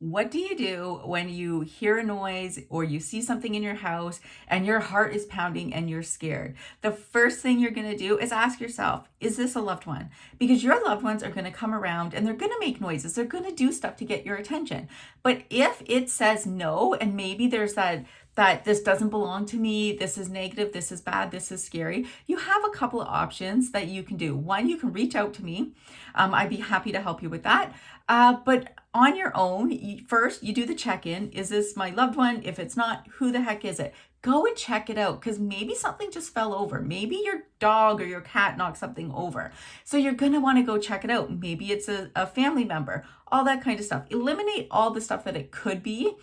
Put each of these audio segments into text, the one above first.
What do you do when you hear a noise or you see something in your house and your heart is pounding and you're scared? The first thing you're going to do is ask yourself, is this a loved one? Because your loved ones are going to come around and they're going to make noises. They're going to do stuff to get your attention. But if it says no, and maybe there's that this doesn't belong to me, this is negative, this is bad, this is scary, you have a couple of options that you can do. One, you can reach out to me. I'd be happy to help you with that. But on your own, first you do the check-in. Is this my loved one? If it's not, who the heck is it? Go and check it out, because maybe something just fell over. Maybe your dog or your cat knocked something over. So you're going to want to go check it out. Maybe it's a family member, all that kind of stuff. Eliminate all the stuff that it could be.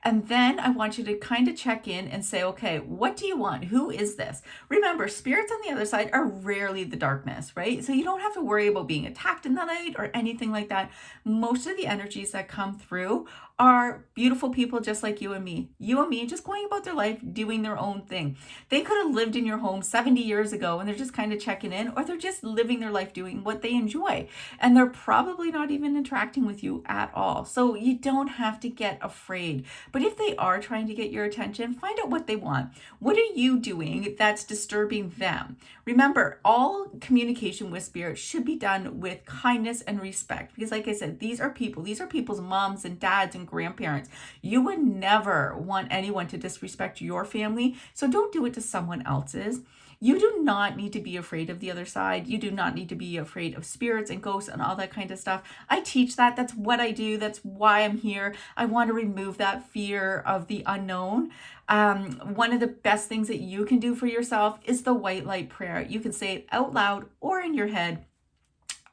And then I want you to kind of check in and say, okay, what do you want? Who is this? Remember, spirits on the other side are rarely the darkness, right? So you don't have to worry about being attacked in the night or anything like that. Most of the energies that come through are beautiful people just like you and me. You and me just going about their life, doing their own thing. They could have lived in your home 70 years ago and they're just kind of checking in, or they're just living their life doing what they enjoy. And they're probably not even interacting with you at all. So you don't have to get afraid. But if they are trying to get your attention, find out what they want. What are you doing that's disturbing them? Remember, all communication with spirit should be done with kindness and respect. Because like I said, these are people. These are people's moms and dads and grandparents. You would never want anyone to disrespect your family. So don't do it to someone else's. You do not need to be afraid of the other side. You do not need to be afraid of spirits and ghosts and all that kind of stuff. I teach that. That's what I do. That's why I'm here. I want to remove that fear of the unknown. One of the best things that you can do for yourself is the white light prayer. You can say it out loud or in your head.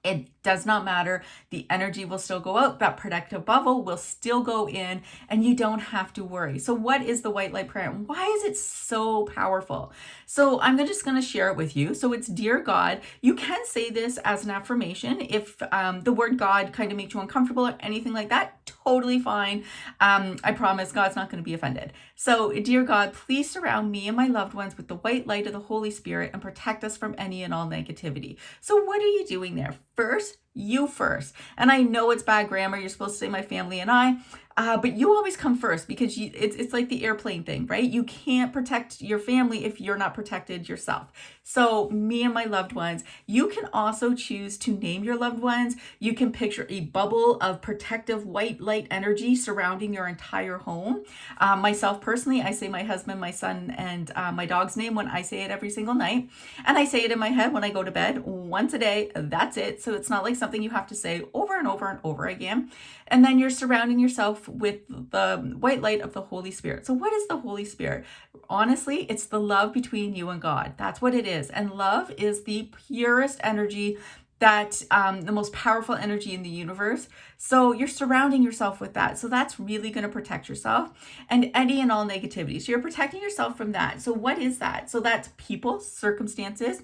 It does not matter. The energy will still go out. That protective bubble will still go in, and you don't have to worry. So what is the white light prayer? And why is it so powerful? So I'm just going to share it with you. So it's, Dear God. You can say this as an affirmation. If the word God kind of makes you uncomfortable or anything like that, totally fine. I promise God's not going to be offended. So, Dear God, please surround me and my loved ones with the white light of the Holy Spirit and protect us from any and all negativity. So what are you doing there? First, you first. And I know it's bad grammar. You're supposed to say my family and I, but you always come first, because it's like the airplane thing, right? You can't protect your family if you're not protected yourself. So me and my loved ones. You can also choose to name your loved ones. You can picture a bubble of protective white light energy surrounding your entire home. Myself personally, I say my husband, my son, and my dog's name when I say it every single night. And I say it in my head when I go to bed once a day. That's it. So it's not like something you have to say over and over and over again. And then you're surrounding yourself with the white light of the Holy Spirit. So what is the Holy Spirit? Honestly, it's the love between you and God. That's what it is. And love is the purest energy, that the most powerful energy in the universe. So you're surrounding yourself with that. So that's really going to protect yourself and any and all negativity. So you're protecting yourself from that. So what is that? So that's people, circumstances.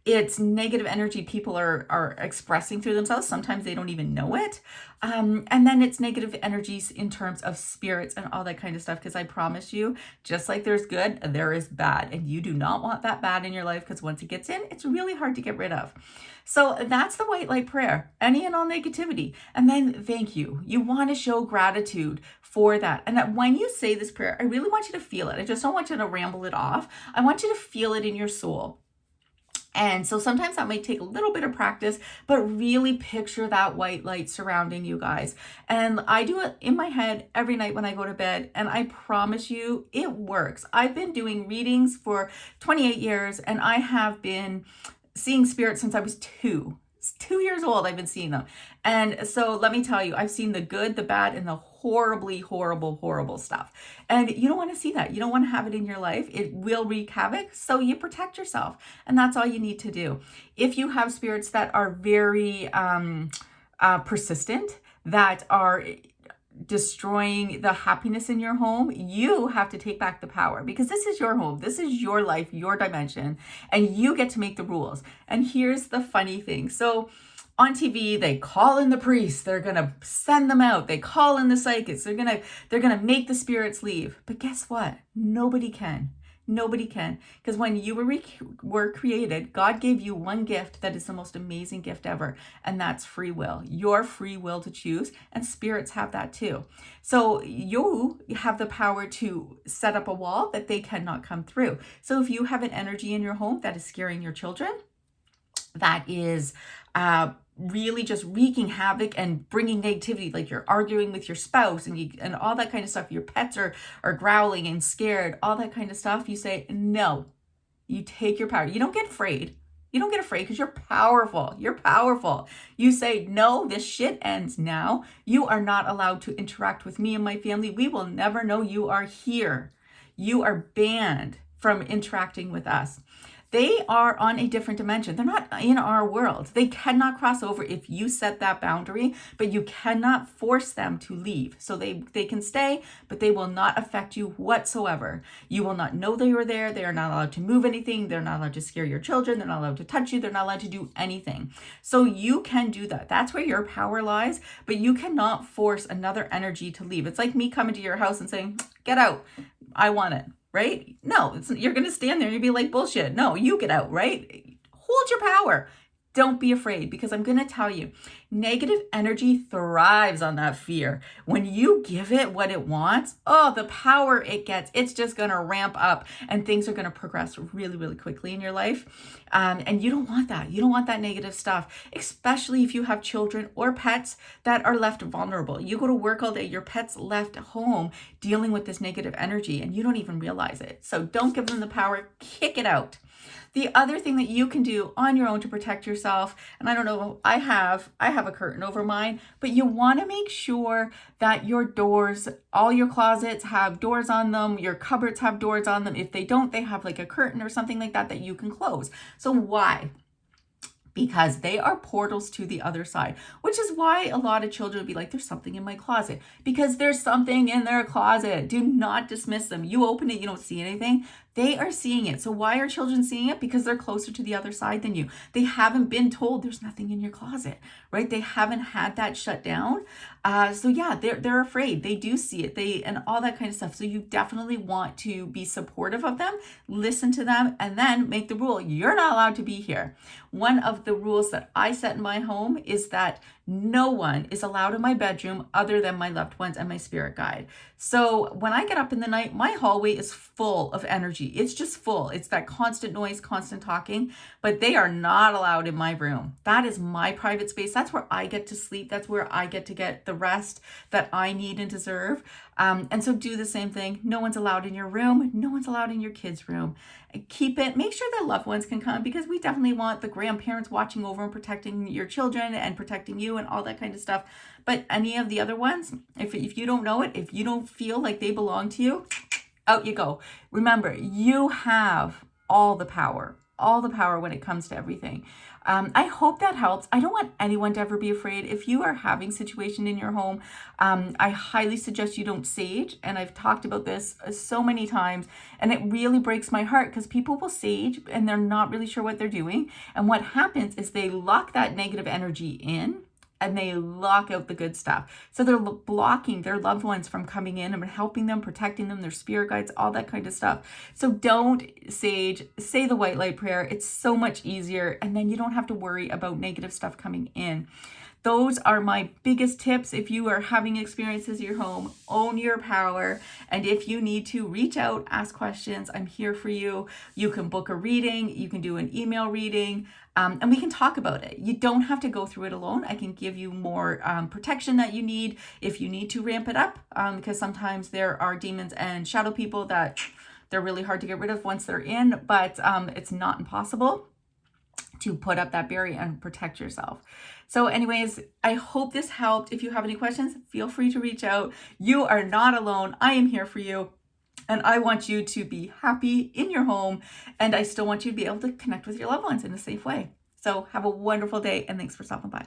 It's negative energy people are expressing through themselves. Sometimes they don't even know it. And then it's negative energies in terms of spirits and all that kind of stuff. Because I promise you, just like there's good, there is bad. And you do not want that bad in your life, because once it gets in, it's really hard to get rid of. So that's the white light prayer, any and all negativity. And then thank you. You want to show gratitude for that. And that when you say this prayer, I really want you to feel it. I just don't want you to ramble it off. I want you to feel it in your soul. And so sometimes that might take a little bit of practice, but really picture that white light surrounding you guys. And I do it in my head every night when I go to bed. And I promise you, it works. I've been doing readings for 28 years, and I have been seeing spirits since I was 2 years old. I've been seeing them. And so let me tell you, I've seen the good, the bad, and the horribly, horrible stuff. And you don't want to see that. You don't want to have it in your life. It will wreak havoc. So you protect yourself. And that's all you need to do. If you have spirits that are very persistent, that are destroying the happiness in your home, you have to take back the power, because this is your home. This is your life, your dimension, and you get to make the rules. And here's the funny thing. So on TV, they call in the priests. They're going to send them out. They call in the psychics. They're going to make the spirits leave. But guess what? Nobody can. Nobody can. Because when you were created, God gave you one gift that is the most amazing gift ever, and that's free will. Your free will to choose, and spirits have that too. So you have the power to set up a wall that they cannot come through. So if you have an energy in your home that is scaring your children, that is really just wreaking havoc and bringing negativity, like you're arguing with your spouse and all that kind of stuff, your pets are growling and scared, all that kind of stuff, you say no. You take your power. You don't get afraid. You don't get afraid because you're powerful. You're powerful. You say, no, this shit ends now. You are not allowed to interact with me and my family. We will never know you are here. You are banned from interacting with us. They are on a different dimension. They're not in our world. They cannot cross over if you set that boundary, but you cannot force them to leave. So they can stay, but they will not affect you whatsoever. You will not know they were there. They are not allowed to move anything. They're not allowed to scare your children. They're not allowed to touch you. They're not allowed to do anything. So you can do that. That's where your power lies, but you cannot force another energy to leave. It's like me coming to your house and saying, get out. I want it. Right? No, you're going to stand there and you'd be like, bullshit. No, you get out, right? Hold your power. Don't be afraid, because I'm going to tell you, negative energy thrives on that fear. When you give it what it wants, oh, the power it gets, it's just going to ramp up and things are going to progress really, really quickly in your life. And you don't want that. You don't want that negative stuff, especially if you have children or pets that are left vulnerable. You go to work all day, your pet's left home dealing with this negative energy and you don't even realize it. So don't give them the power, kick it out. The other thing that you can do on your own to protect yourself, and I don't know, I have a curtain over mine, but you want to make sure that your doors, all your closets have doors on them, your cupboards have doors on them. If they don't, they have like a curtain or something like that you can close. So why? Because they are portals to the other side, which is why a lot of children will be like, there's something in my closet, because there's something in their closet. Do not dismiss them. You open it, you don't see anything. They are seeing it. So why are children seeing it? Because they're closer to the other side than you. They haven't been told there's nothing in your closet, right? They haven't had that shut down. So yeah, they're afraid. They do see it. And all that kind of stuff. So you definitely want to be supportive of them, listen to them, and then make the rule. You're not allowed to be here. One of the rules that I set in my home is that no one is allowed in my bedroom other than my loved ones and my spirit guide. So when I get up in the night, my hallway is full of energy. It's just full. It's that constant noise, constant talking, but they are not allowed in my room. That is my private space. That's where I get to sleep. That's where I get to get the rest that I need and deserve. And so do the same thing. No one's allowed in your room. No one's allowed in your kids' room. Keep it, make sure that loved ones can come, because we definitely want the grandparents watching over and protecting your children and protecting you and all that kind of stuff. But any of the other ones, if you don't know it, if you don't feel like they belong to you, out you go. Remember, you have all the power when it comes to everything. I hope that helps. I don't want anyone to ever be afraid. If you are having a situation in your home, I highly suggest you don't sage. And I've talked about this so many times, and it really breaks my heart because people will sage and they're not really sure what they're doing. And what happens is they lock that negative energy in, and they lock out the good stuff. So they're blocking their loved ones from coming in and helping them, protecting them, their spirit guides, all that kind of stuff. So don't sage, say the white light prayer. It's so much easier. And then you don't have to worry about negative stuff coming in. Those are my biggest tips. If you are having experiences in your home, own your power. And if you need to, reach out, ask questions. I'm here for you. You can book a reading. You can do an email reading. And we can talk about it. You don't have to go through it alone. I can give you more protection that you need if you need to ramp it up, because sometimes there are demons and shadow people that they're really hard to get rid of once they're in, but it's not impossible to put up that barrier and protect yourself. So anyways, I hope this helped. If you have any questions, feel free to reach out. You are not alone. I am here for you. And I want you to be happy in your home. And I still want you to be able to connect with your loved ones in a safe way. So have a wonderful day, and thanks for stopping by.